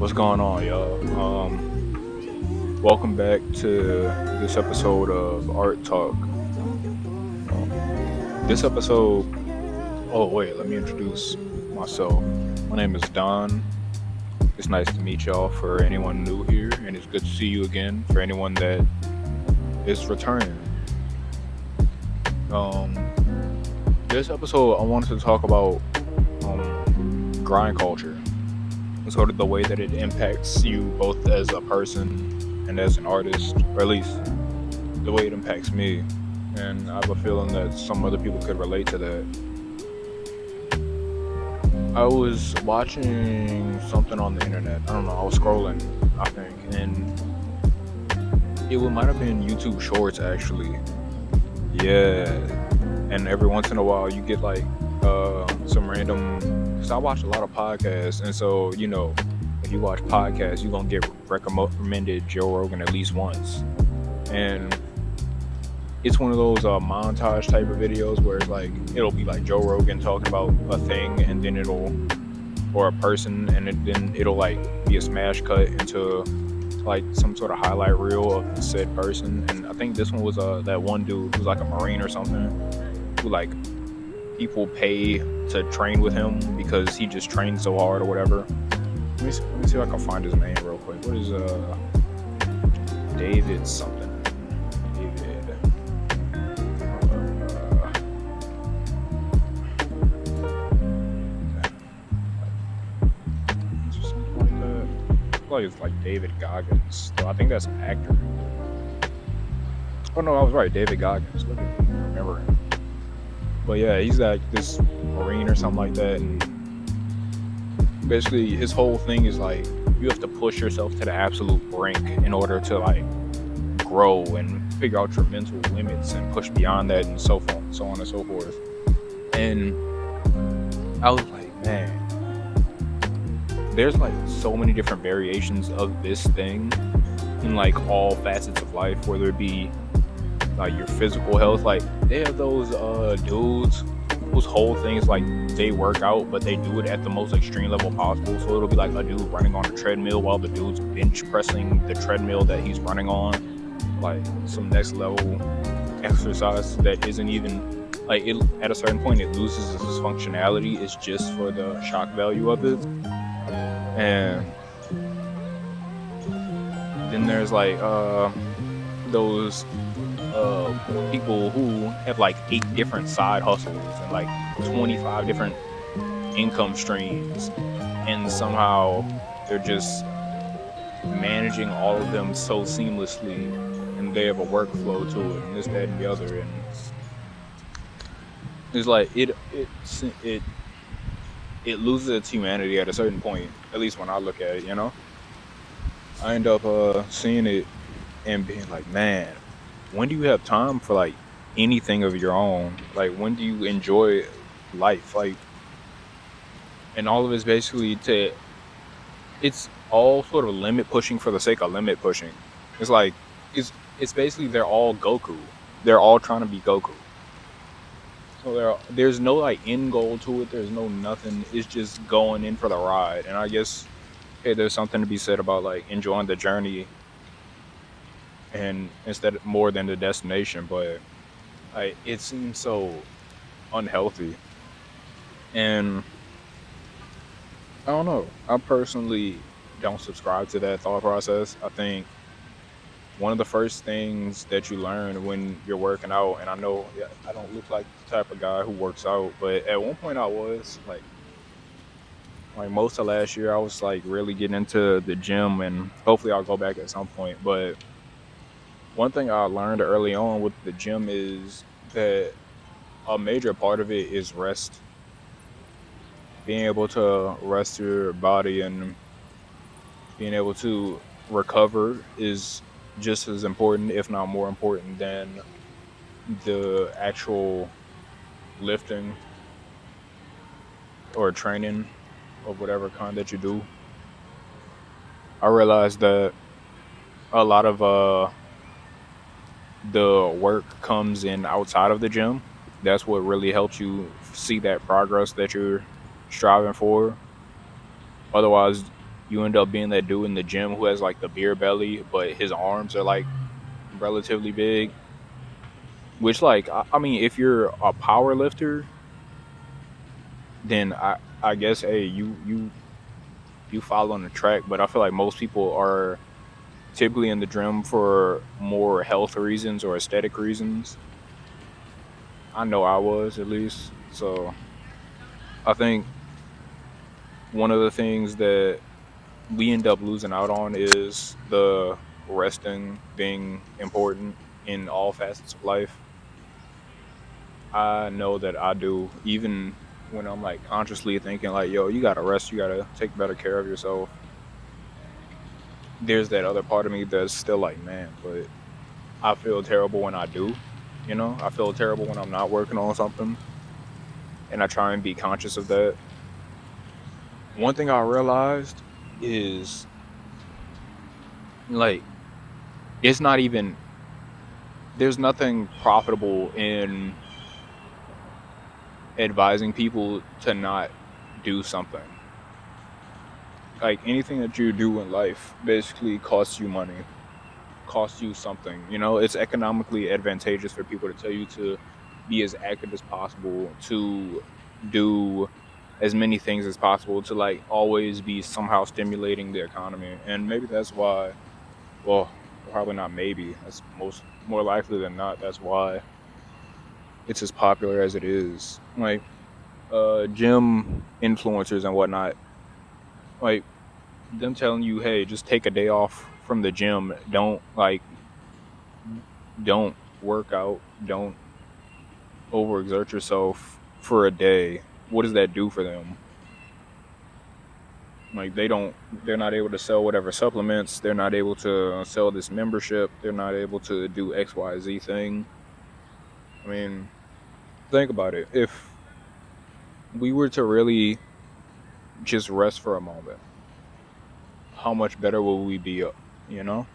What's going on, y'all? Welcome back to this episode of Art Talk. This episode, oh wait, let me introduce myself. My name is Don. It's nice to meet y'all for anyone new here, and it's good to see you again for anyone that is returning. This episode, I wanted to talk about grind culture. Sort of the way that it impacts you both as a person and as an artist, or at least the way it impacts me. And I have a feeling that some other people could relate to that. I was watching something on the internet. I don't know, I was scrolling, I think, and it might have been YouTube Shorts actually. Yeah. And every once in a while you get like some random, because I watch a lot of podcasts, and so if you watch podcasts, you're gonna get recommended Joe Rogan at least once. And it's one of those montage type of videos where it's like it'll be like Joe Rogan talking about a thing, and then or a person, and then it'll like be a smash cut into like some sort of highlight reel of said person. And I think this one was that one dude who's like a Marine or something, who like people pay to train with him because he just trains so hard or whatever. Let me see if I can find his name real quick. What is David something? David. Something like that. I feel like it's like David Goggins. So I think that's an actor. Oh no, I was right. David Goggins. Look at me remembering. But yeah, he's like this Marine or something like that, and basically his whole thing is like you have to push yourself to the absolute brink in order to like grow and figure out your mental limits and push beyond that, and so on and so forth. And I was like, man, there's like so many different variations of this thing in like all facets of life, whether it be like your physical health. Like they have those dudes whose whole thing is like they work out, but they do it at the most extreme level possible. So it'll be like a dude running on a treadmill while the dude's bench pressing the treadmill that he's running on, like some next level exercise that isn't even like it. At a certain point it loses its functionality. It's just for the shock value of it. And then there's like those people who have like 8 different side hustles and like 25 different income streams, and somehow they're just managing all of them so seamlessly, and they have a workflow to it, and this, that, and the other. And it's like it loses its humanity at a certain point, at least when I look at it. I end up seeing it and being like, man, when do you have time for like anything of your own? Like, when do you enjoy life? Like, and all of it's basically it's all sort of limit pushing for the sake of limit pushing. It's like it's basically they're all Goku. They're all trying to be Goku. So there's no like end goal to it. There's no nothing. It's just going in for the ride. And I guess, hey, there's something to be said about like enjoying the journey, and instead more than the destination. But it seems so unhealthy, and I don't know, I personally don't subscribe to that thought process. I think one of the first things that you learn when you're working out, and I know I don't look like the type of guy who works out, but at one point I was like most of last year I was like really getting into the gym, and hopefully I'll go back at some point. But one thing I learned early on with the gym is that a major part of it is rest. Being able to rest your body and being able to recover is just as important, if not more important, than the actual lifting or training of whatever kind that you do. I realized that a lot of the work comes in outside of the gym. That's what really helps you see that progress that you're striving for. Otherwise, you end up being that dude in the gym who has like the beer belly, but his arms are like relatively big. Which, like, I mean, if you're a power lifter, then I guess, hey, you follow on the track. But I feel like most people are typically in the gym for more health reasons or aesthetic reasons. I know I was, at least. So I think one of the things that we end up losing out on is the resting being important in all facets of life. I know that I do, even when I'm like consciously thinking like, yo, you gotta rest, you gotta take better care of yourself. There's that other part of me that's still like, man, but I feel terrible when I do. I feel terrible when I'm not working on something, and I try and be conscious of that. One thing I realized is, like, it's not even, there's nothing profitable in advising people to not do something. Like, anything that you do in life basically costs you money, costs you something. It's economically advantageous for people to tell you to be as active as possible, to do as many things as possible, to like always be somehow stimulating the economy. And maybe that's why, well, probably not maybe, that's more likely than not, that's why it's as popular as it is. Like, gym influencers and whatnot, like, them telling you, hey, just take a day off from the gym, don't work out, don't overexert yourself for a day. What does that do for them? Like, they're not able to sell whatever supplements, they're not able to sell this membership, they're not able to do XYZ thing. I mean, think about it. If we were to really just rest for a moment, how much better will we be? You know,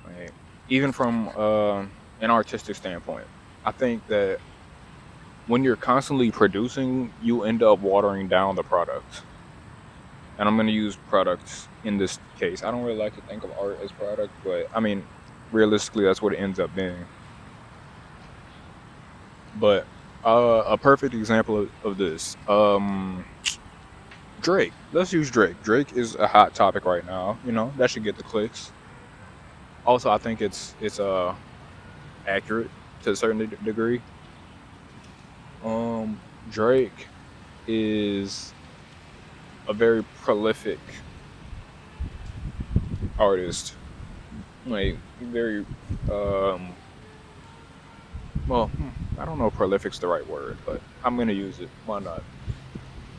like, even from an artistic standpoint, I think that when you're constantly producing, you end up watering down the product. And I'm going to use products in this case. I don't really like to think of art as product, but I mean, realistically, that's what it ends up being. But a perfect example of this, Drake. Let's use Drake. Drake is a hot topic right now. That should get the clicks. Also, I think it's accurate to a certain degree. Drake is a very prolific artist. Like, very well, I don't know if prolific's the right word, but I'm gonna use it. Why not?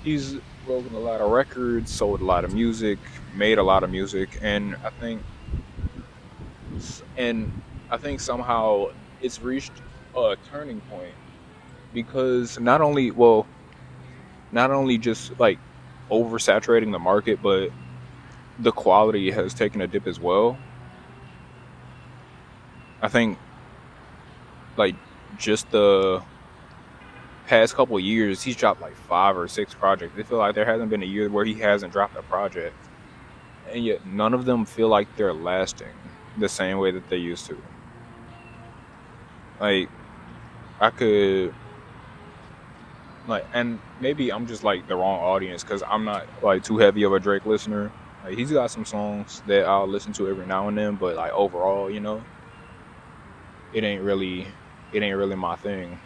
He's wrote a lot of records, sold a lot of music, made a lot of music, and I think somehow it's reached a turning point because not only just like oversaturating the market, but the quality has taken a dip as well. I think, like, just the past couple of years, he's dropped like 5 or 6 projects. I feel like there hasn't been a year where he hasn't dropped a project, and yet none of them feel like they're lasting the same way that they used to. Like, I could, like, and maybe I'm just like the wrong audience because I'm not like too heavy of a Drake listener. Like, he's got some songs that I'll listen to every now and then, but like overall, it ain't really, it ain't really my thing.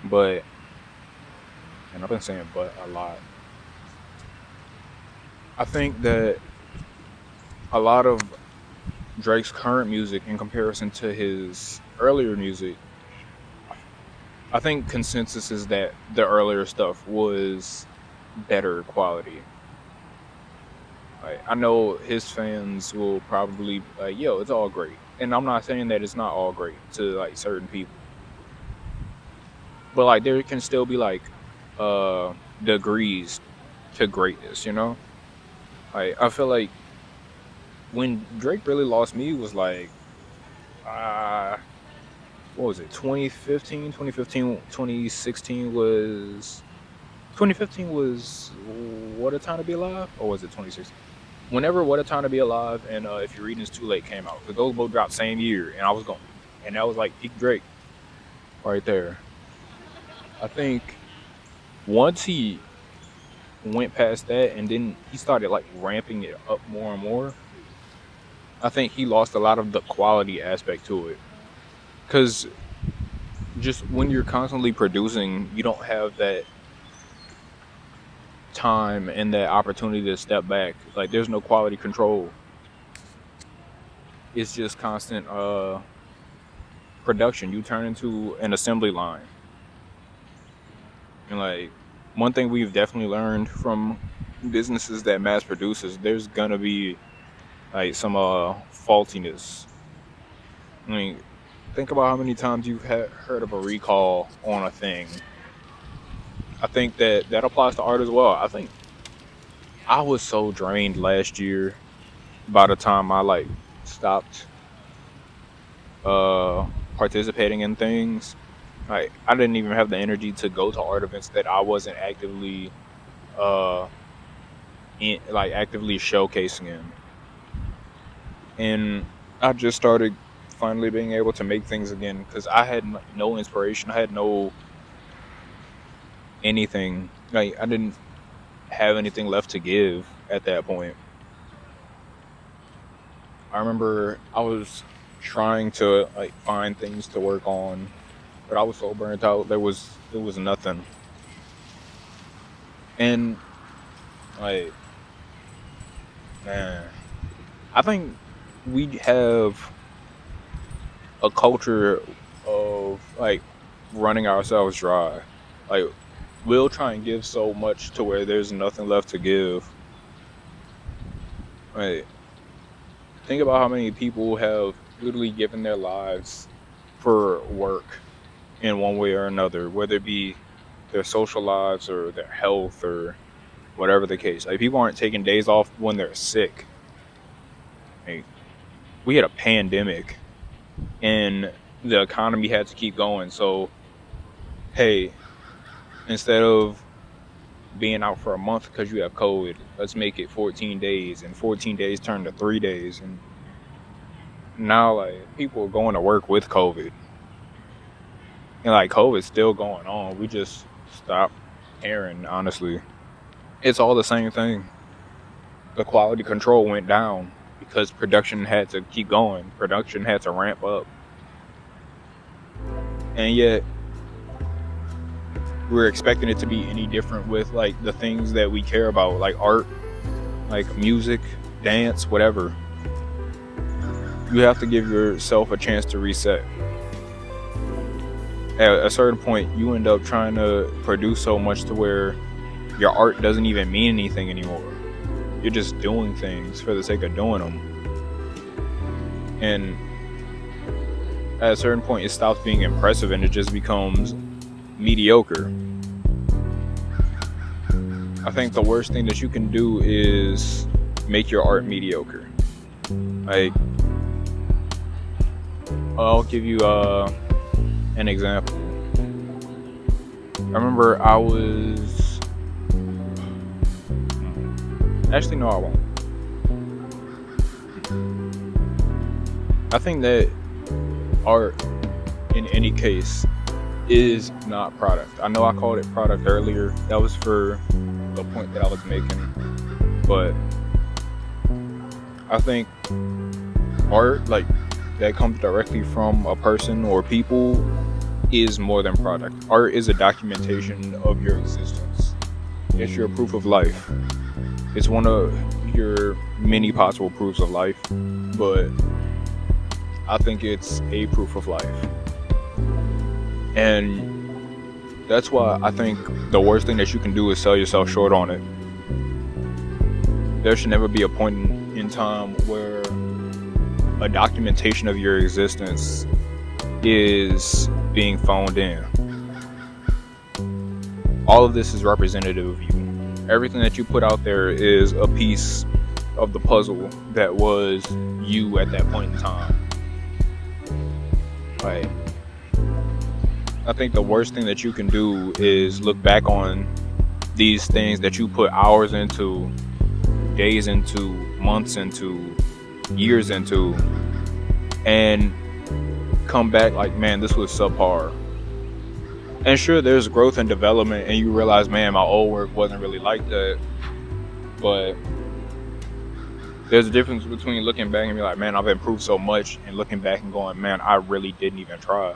But, and I've been saying but a lot. I think that a lot of Drake's current music in comparison to his earlier music, I think consensus is that the earlier stuff was better quality. Like, I know his fans will probably be like, yo, it's all great. And I'm not saying that it's not all great to like certain people. But like, there can still be like uh degrees to greatness, you know? Like, I feel like when Drake really lost me was like, uh what was it, 2015, 2016 was 2015 was What a Time to Be Alive, or was it 2016? Whenever What a Time to Be Alive and If You're Reading It's Too Late came out, because those both dropped same year, and I was going, and that was like peak Drake right there. I think once he went past that, and then he started like ramping it up more and more, I think he lost a lot of the quality aspect to it. Because just when you're constantly producing, you don't have that time and that opportunity to step back. Like there's no quality control. It's just constant production. You turn into an assembly line. And like one thing we've definitely learned from businesses that mass produces, there's gonna be like some faultiness. I mean, think about how many times you've heard of a recall on a thing. I think that applies to art as well. I think I was so drained last year by the time I like stopped uh participating in things. Like I didn't even have the energy to go to art events that I wasn't actively uh actively showcasing in. And I just started finally being able to make things again because I had no inspiration. I had no anything. Like I didn't have anything left to give at that point. I remember I was trying to like find things to work on, but I was so burnt out. There was nothing. And like man, I think we have a culture of like running ourselves dry. Like we'll try and give so much to where there's nothing left to give. Like think about how many people have literally given their lives for work in one way or another, whether it be their social lives or their health or whatever the case. Like people aren't taking days off when they're sick. Like, we had a pandemic and the economy had to keep going. So hey, instead of being out for a month because you have COVID, let's make it 14 days, and 14 days turn to 3 days, and now like people are going to work with COVID, and like COVID's still going on. We just stopped caring. Honestly, it's all the same thing. The quality control went down because production had to keep going. Production had to ramp up, and yet we're expecting it to be any different with like the things that we care about, like art, like music, dance, whatever. You have to give yourself a chance to reset. At a certain point, you end up trying to produce so much to where your art doesn't even mean anything anymore. You're just doing things for the sake of doing them. And at a certain point, it stops being impressive and it just becomes mediocre. I think the worst thing that you can do is make your art mediocre. Like, I'll give you an example. I remember I was... Actually, no, I won't. I think that art, in any case, is not product. I know I called it product earlier. That was for the point that I was making. But I think art, like, that comes directly from a person or people is more than product. Art is a documentation of your existence. It's your proof of life. It's one of your many possible proofs of life, but I think it's a proof of life. And that's why I think the worst thing that you can do is sell yourself short on it. There should never be a point in time where a documentation of your existence is being phoned in. All of this is representative of you. Everything that you put out there is a piece of the puzzle that was you at that point in time. Right. I think the worst thing that you can do is look back on these things that you put hours into, days into, months into, years into, and come back like, man, this was subpar. And sure, there's growth and development, and you realize, man, my old work wasn't really like that. But there's a difference between looking back and be like, man, I've improved so much, and looking back and going, man, I really didn't even try.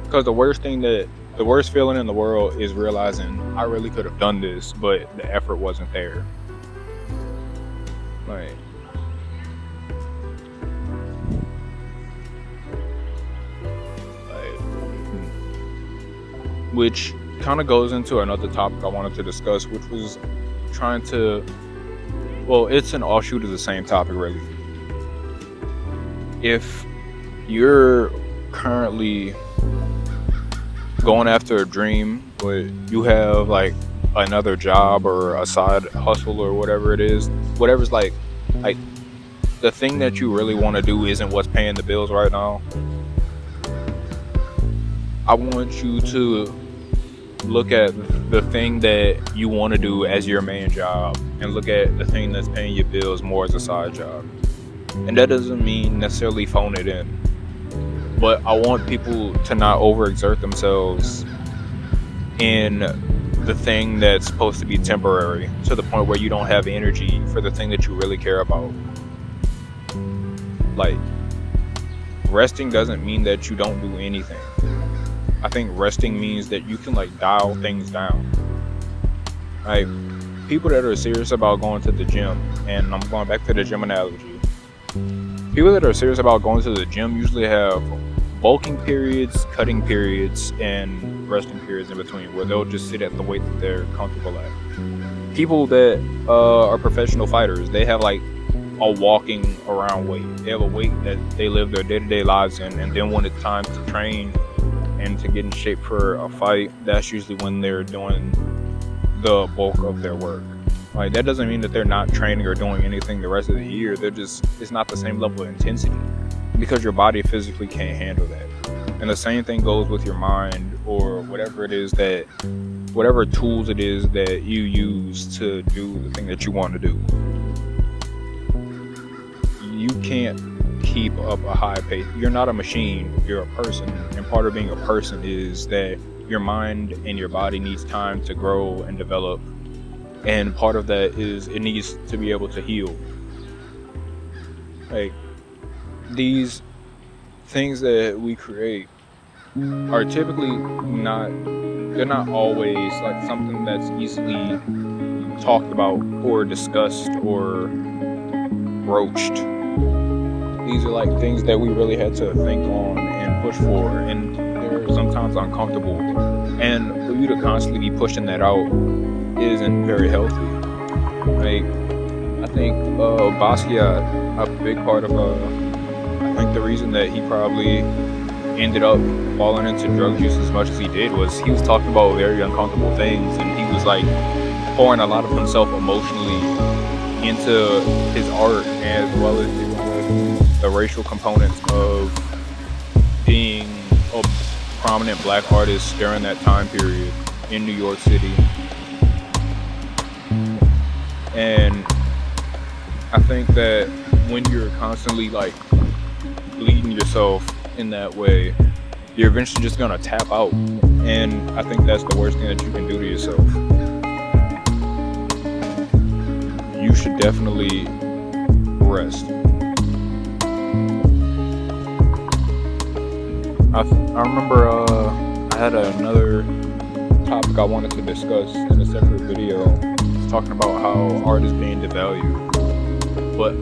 Because the worst feeling in the world is realizing I really could have done this, but the effort wasn't there. Like, which kind of goes into another topic I wanted to discuss, which was trying to, well, it's an offshoot of the same topic, really. If you're currently going after a dream, but you have like another job or a side hustle or whatever it is, whatever's like the thing that you really want to do isn't what's paying the bills right now, I want you to look at the thing that you want to do as your main job and look at the thing that's paying your bills more as a side job. And that doesn't mean necessarily phone it in, but I want people to not overexert themselves in the thing that's supposed to be temporary to the point where you don't have energy for the thing that you really care about. Like, resting doesn't mean that you don't do anything. I think resting means that you can like dial things down. Like, people that are serious about going to the gym, and I'm going back to the gym analogy, people that are serious about going to the gym usually have bulking periods, cutting periods, and resting periods in between, where they'll just sit at the weight that they're comfortable at. People that are professional fighters, they have like a walking around weight. They have a weight that they live their day-to-day lives in, and then when it's time to train and to get in shape for a fight, that's usually when they're doing the bulk of their work. Like, that doesn't mean that they're not training or doing anything the rest of the year. It's not the same level of intensity because your body physically can't handle that. And the same thing goes with your mind, or whatever tools it is that you use to do the thing that you want to do. You can't keep up a high pace. You're not a machine, you're a person, and part of being a person is that your mind and your body needs time to grow and develop, and part of that is it needs to be able to heal. Like, these things that we create are typically they're not always like something that's easily talked about or discussed or broached. These are like things that we really had to think on and push for, and they're sometimes uncomfortable. And for you to constantly be pushing that out isn't very healthy. Like, I think Basquiat, a big part of I think the reason that he probably ended up falling into drug use as much as he did was he was talking about very uncomfortable things, and he was like pouring a lot of himself emotionally into his art, as well as dealing with the racial components of being a prominent black artist during that time period in New York City. And I think that when you're constantly like bleeding yourself in that way, you're eventually just gonna tap out, and I think that's the worst thing that you can do to yourself. You should definitely rest. I remember I had another topic I wanted to discuss in a separate video, talking about how art is being devalued, but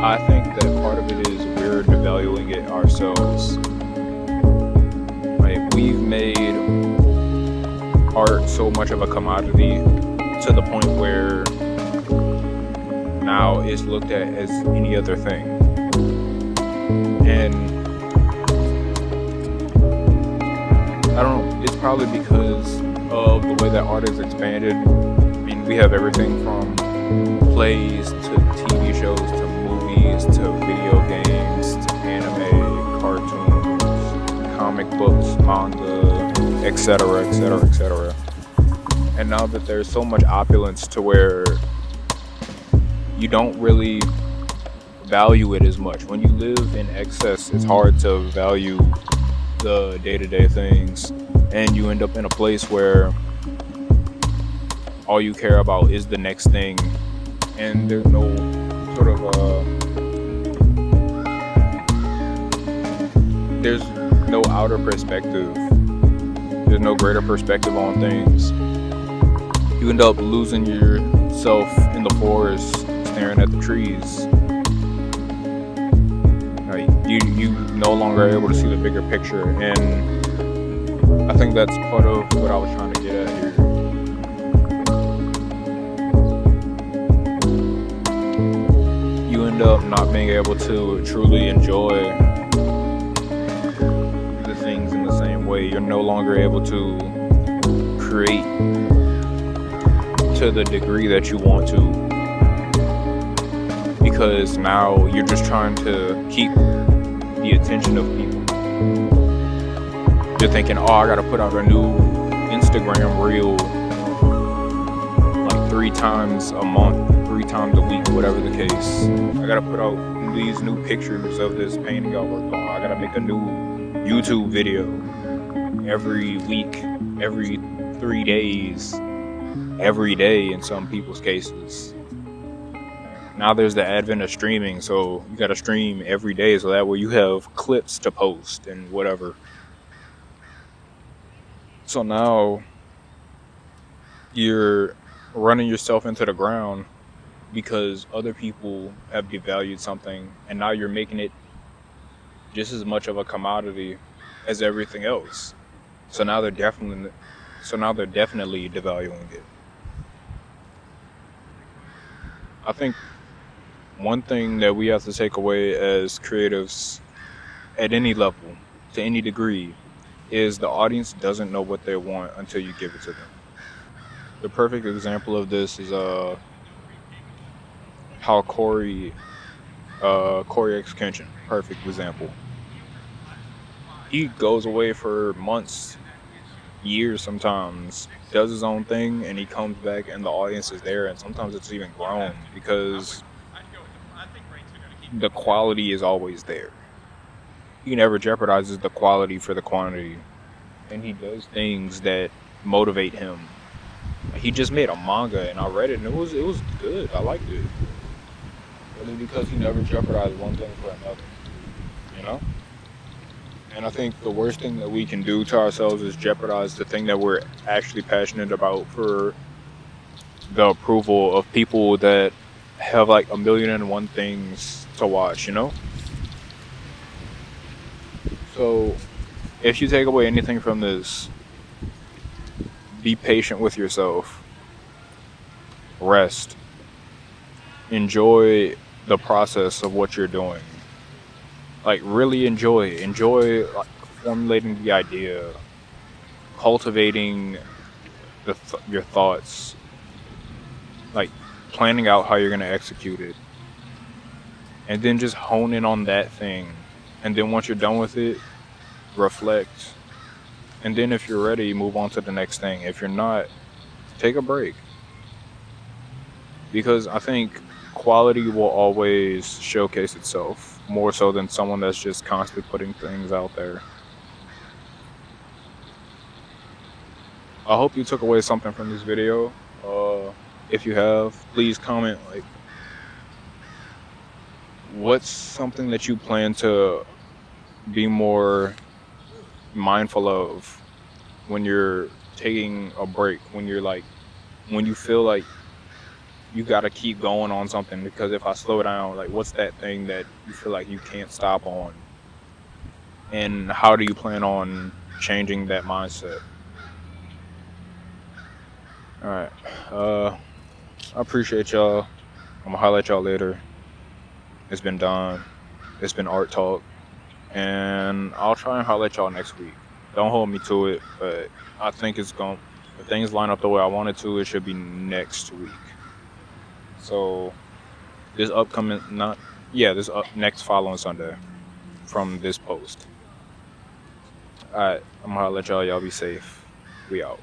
I think that part of it is we're devaluing it ourselves. Like, we've made art so much of a commodity to the point where now it's looked at as any other thing. And I don't know, it's probably because of the way that art is expanded. I mean, we have everything from plays to TV shows to movies to video games to anime, cartoons, comic books, manga, etc., etc., etc. And now that there's so much opulence to where you don't really value it as much. When you live in excess, it's hard to value the day-to-day things, and you end up in a place where all you care about is the next thing, and there's no sort of there's no outer perspective. There's no greater perspective on things. You end up losing yourself in the forest, staring at the trees. Like, you no longer are able to see the bigger picture, and I think that's part of what I was trying to get at here. You end up not being able to truly enjoy the things in the same way. You're no longer able to create to the degree that you want to, because now you're just trying to keep the attention of people. You're thinking, oh, I gotta put out a new Instagram reel like 3 times a month, 3 times a week, whatever the case. I gotta put out these new pictures of this painting I worked on. I gotta make a new YouTube video every week, every 3 days, every day in some people's cases. Now there's the advent of streaming, so you gotta stream every day so that way you have clips to post and whatever. So now you're running yourself into the ground because other people have devalued something, and now you're making it just as much of a commodity as everything else. So now they're definitely devaluing it. I think one thing that we have to take away as creatives at any level, to any degree, is the audience doesn't know what they want until you give it to them. The perfect example of this is how Corey X Kenshin, perfect example. He goes away for months, years sometimes, does his own thing, and he comes back and the audience is there, and sometimes it's even grown because the quality is always there. He never jeopardizes the quality for the quantity, and he does things that motivate him. He just made a manga, and I read it, and it was good. I liked it, really, because he never jeopardized one thing for another, you know. And I think the worst thing that we can do to ourselves is jeopardize the thing that we're actually passionate about for the approval of people that have like 1,000,001 things to watch, you know? So if you take away anything from this, be patient with yourself, rest, enjoy the process of what you're doing. Like, really enjoy like, formulating the idea, cultivating your thoughts, like planning out how you're going to execute it, and then just hone in on that thing. And then once you're done with it, reflect, and then if you're ready, move on to the next thing. If you're not, take a break, because I think quality will always showcase itself more so than someone that's just constantly putting things out there. I hope you took away something from this video. If you have, please comment, like, what's something that you plan to be more mindful of when you're taking a break, when you feel like you gotta keep going on something, because if I slow down, like, what's that thing that you feel like you can't stop on? And how do you plan on changing that mindset? Alright, I appreciate y'all. I'm gonna holler at y'all later. It's been Don. It's been Art Talk. And I'll try and holler at y'all next week. Don't hold me to it, but I think if things line up the way I want it to, it should be next week. So this next following Sunday from this post. Alright, I'm gonna let y'all be safe. We out.